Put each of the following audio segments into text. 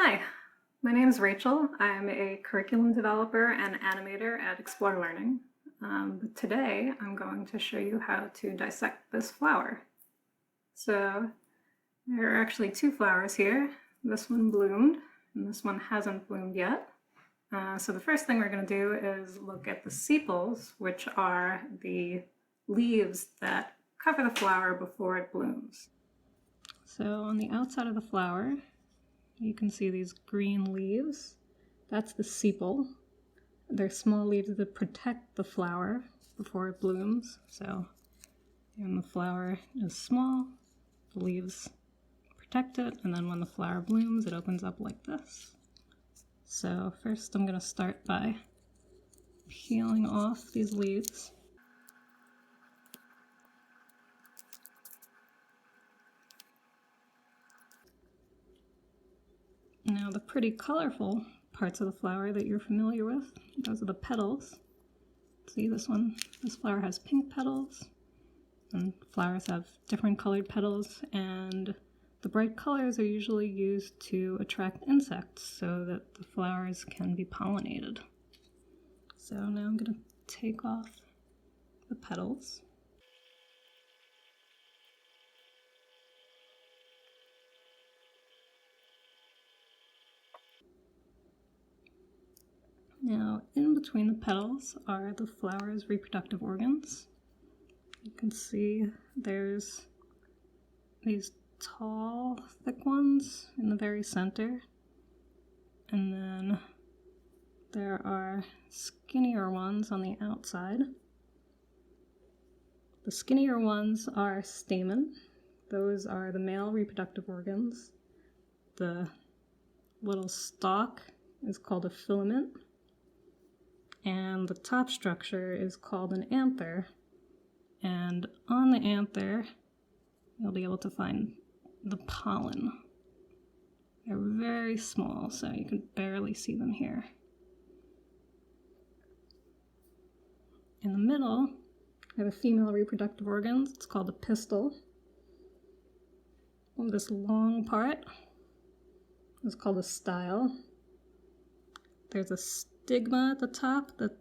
Hi, my name is Rachel. I'm a curriculum developer and animator at Explore Learning. But today I'm going to show you how to dissect this flower. So there are actually two flowers here. This one bloomed and this one hasn't bloomed yet. So the first thing we're going to do is look at the sepals, which are the leaves that cover the flower before it blooms. So on the outside of the flower, you can see these green leaves. That's the sepal. They're small leaves that protect the flower before it blooms. So when the flower is small, the leaves protect it, and then when the flower blooms, it opens up like this. So first I'm going to start by peeling off these leaves. Now the pretty colorful parts of the flower that you're familiar with, those are the petals. See this flower has pink petals, and flowers have different colored petals, and the bright colors are usually used to attract insects so that the flowers can be pollinated. So now I'm going to take off the petals. Now, in between the petals are the flower's reproductive organs. You can see there's these tall, thick ones in the very center, and then there are skinnier ones on the outside. The skinnier ones are stamen. Those are the male reproductive organs. The little stalk is called a filament, and the top structure is called an anther. And on the anther, you'll be able to find the pollen. They're very small, so you can barely see them here. In the middle are the female reproductive organs. It's called a pistil. This long part is called a style. There's a stigma at the top that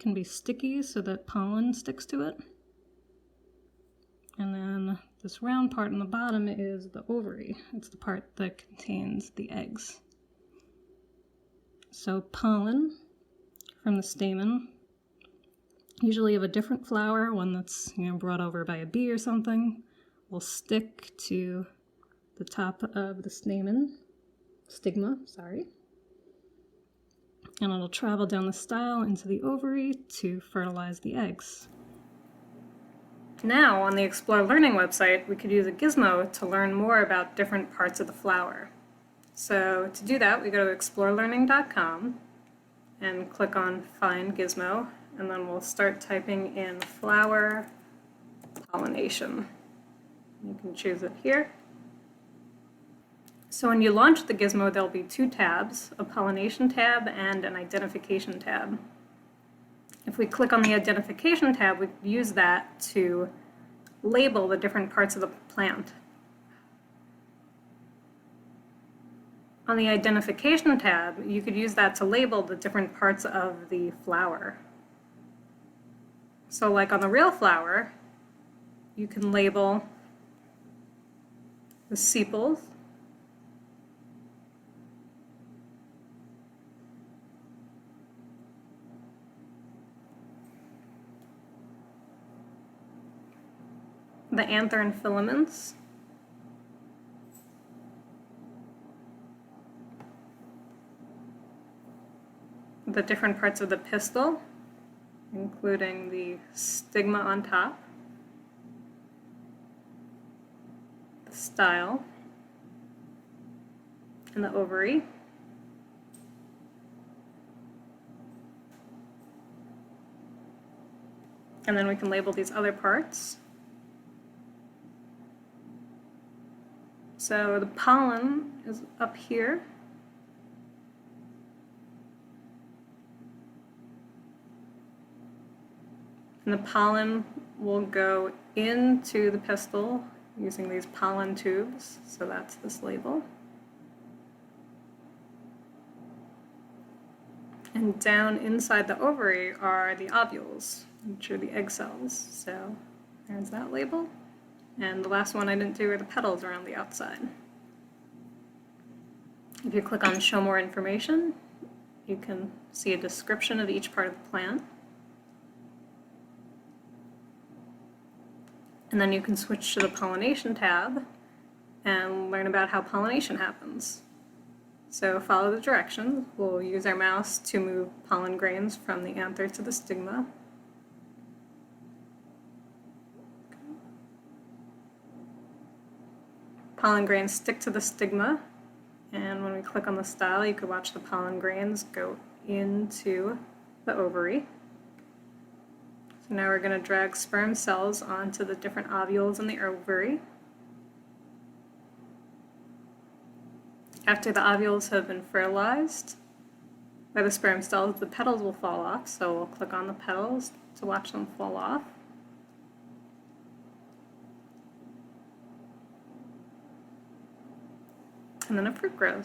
can be sticky so that pollen sticks to it. And then this round part on the bottom is the ovary. It's the part that contains the eggs. So pollen from the stamen, usually of a different flower, one that's brought over by a bee or something, will stick to the top of the stigma, and it'll travel down the style into the ovary to fertilize the eggs. Now, on the Explore Learning website, we could use a gizmo to learn more about different parts of the flower. So to do that, we go to explorelearning.com and click on Find Gizmo, and then we'll start typing in flower pollination. You can choose it here. So when you launch the gizmo, there'll be two tabs, a pollination tab and an identification tab. If we click on the identification tab, we can use that to label the different parts of the plant. On the identification tab, you could use that to label the different parts of the flower. So like on the real flower, you can label the sepals, the anther and filaments, the different parts of the pistil, including the stigma on top, the style, and the ovary, and then we can label these other parts. So the pollen is up here. And the pollen will go into the pistil using these pollen tubes. So that's this label. And down inside the ovary are the ovules, which are the egg cells. So there's that label. And the last one I didn't do are the petals around the outside. If you click on Show More Information, you can see a description of each part of the plant. And then you can switch to the Pollination tab and learn about how pollination happens. So follow the directions. We'll use our mouse to move pollen grains from the anther to the stigma. Pollen grains stick to the stigma, and when we click on the style, you can watch the pollen grains go into the ovary. So now we're going to drag sperm cells onto the different ovules in the ovary. After the ovules have been fertilized by the sperm cells, the petals will fall off, so we'll click on the petals to watch them fall off. And then a fruit grows.